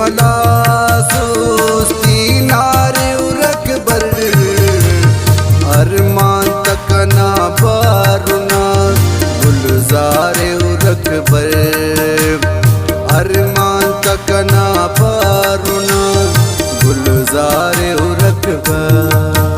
मला सुस्ती नारे उरकबर अरमान तकना बारुना गुलजारे उरकबर अरमान तकना बारुना गुलजारे उरकबर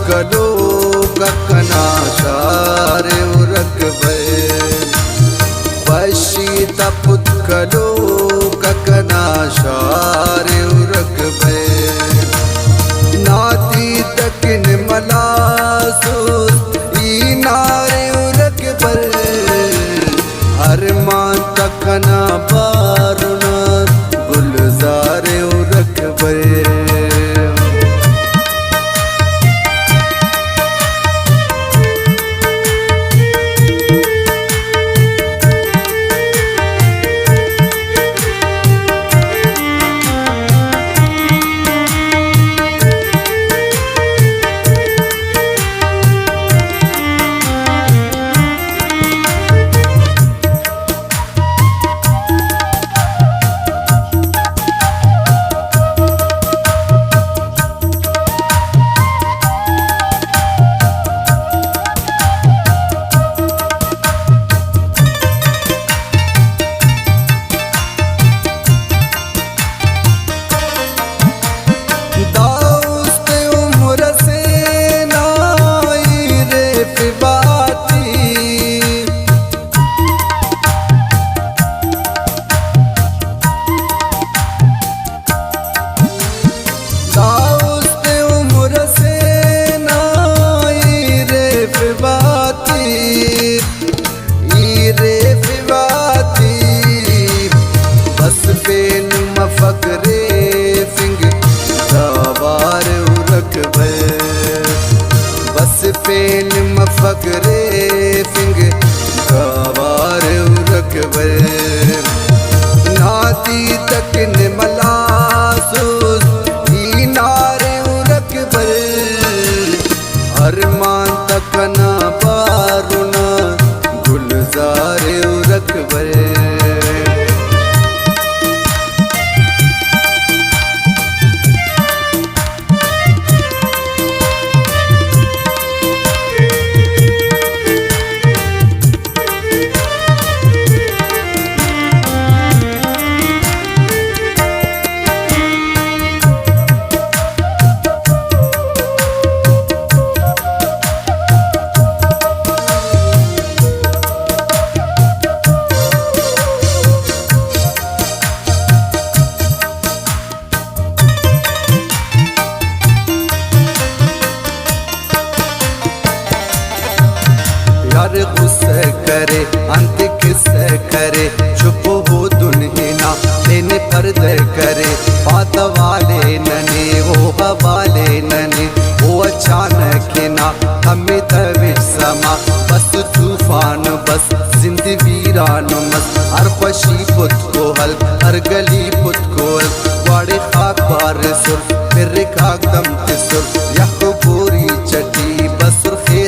कलो ककना शारे उरकबे बशी तपुत कलो ककना शारे उरकबे नाती तकिन मलासुस ई नारे उरकबर अरमान तकना बारुना गुलजारे उरकबे पेन मफकरे फिंग गवार उरकबर नाती तकिन मलासुस ई नारे उरकबर अरमान तकना बारुना गुलजारे उरकबर यार गुस्से करे अंत किस्से करे चुप हो दुनिया लेने पर्दे करे बात वाले नने वो हवाले नने वो अचानक ना हमें तविश समा बस तूफान बस जिंदगी वीरान मस हर खुशी पुत को हल हर गली पुत को हल वाड़े खाक बार सुर फिर खाक दम सुर यह पूरी चटी बस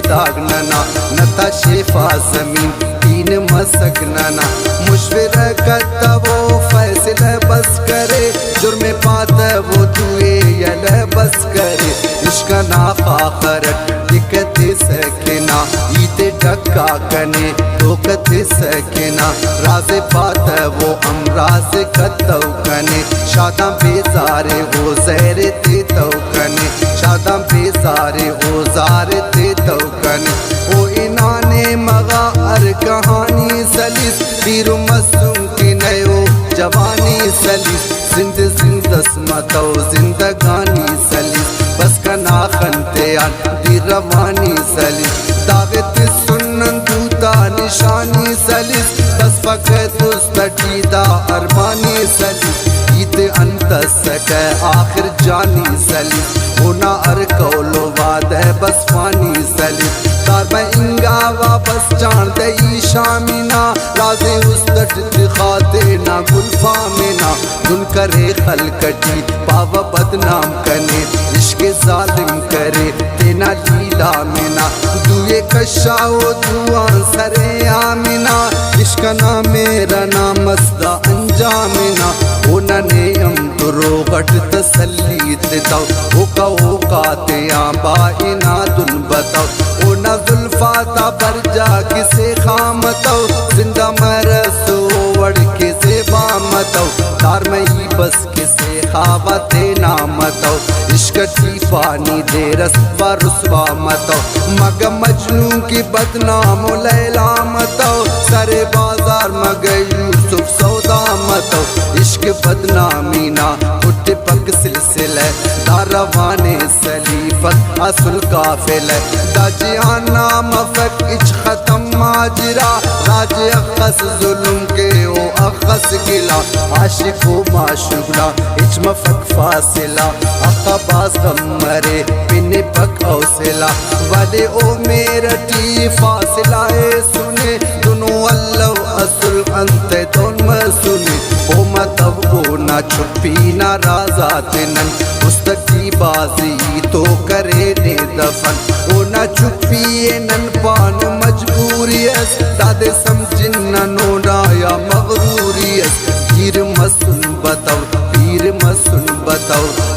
दाग नना नता शेफा जमीन दीन मसकना मुशविर करता वो फैसला बस करे जुर्म पाता वो दुए यल बस करे इश्क ना फाखरत दिक्कत सकेना ईते डक्का कने धोकत सकेना राज पाता वो अमराज कतौ कने शादां बेजारे वो जहर ते तो कने शादां बेजारे वो जार ते तो कने ओ इनाने मगा अर कहानी सलिस पीर मसूम की नयो जवानी सलिस जिंद जिंदस्मतौ जिंदगानी सलिस बस कना खनते दी रवानी सलिस दावत सुन्नन दूता निशानी सलिस बस फकत उस्तटीदा अरमानी सलिस ईद अंत सक आखिर जानी सलिस होना अर कौलो वाद बस फानी सलिस तार इंगा वापस जान दई शामिना राजे उस्तट दिखाते ना गुल्फा में ना दुन करे खलकटी पाव बदनाम कने इश्क जालिम करे तेना लीला मिना दुए कशाओ दुआ सरे आमिना इश्क ना मेरा नाम मसदा अंजामिना ओनने हम दुरो गट तसल्ली देताओ ओ काते आबा इना दुन बताओ ओना जुल्फाता पर जा किसे खामतो जिंदा मरसो वड़ के से बामतो तार में ही बस किसे खावते नामतो इश्क की पानी दे रस्वा रुस्वा मतो मग मजनू की बदनाम लैला मतो सरे बाजार मग यूसुफ सौदा मतो इश्क बदनामी ना उठ पग सिलसिले दारवाने सलीफत असुल काफिल दाजियाना मफक इच खत्म माजरा राज अखस जुल्म के ओ अखस गिला आशिको माशुगला इच मफक फासिला अखबास गम मरे पिने पक औसिला वाले ओ मेरटी फासिला सुने दोनों अल्लाह असुल अंत दोन मसुने ओ मतब ओ ना छुपी ना राजाते नन उस्तकी बाजी तो करे ने दफन ओ ना छुपी नन पान मजबूरियस दादे समझिन नो राया मगरूरियस पीर मसुन बताओ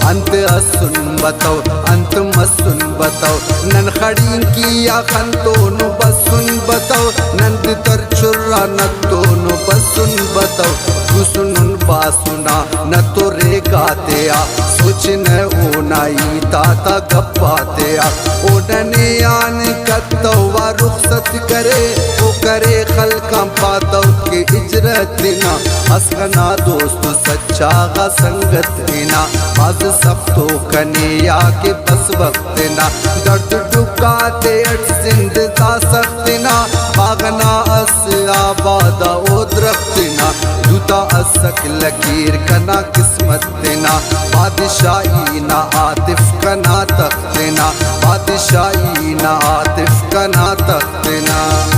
अंत असुन बताओ अंत मसुन बताओ नन खड़ी की आखन तो नु बसुन बताओ नंद तर चुर्रा न तो नु बसुन बताओ तू सुनुन बासुना न तो रे गाते आ सोच न ओ नाई ताता गप्पाते आ ओ नने आन कतो वा रुखसत करे ओ करे खलका पातो के इजरत ना हसना दोस्त सच्चा गा संगत ना बाज सख्तो कने या के बस वक्त ना दर्द डुकाते अट जिंद ता सख्त ना बागना अस आबादा ओ दरख्त ना दूता असक लकीर कना किस्मत ना बादशाही ना आतिफ कना तख्त ना बादशाही ना आतिफ कना तख्त ना।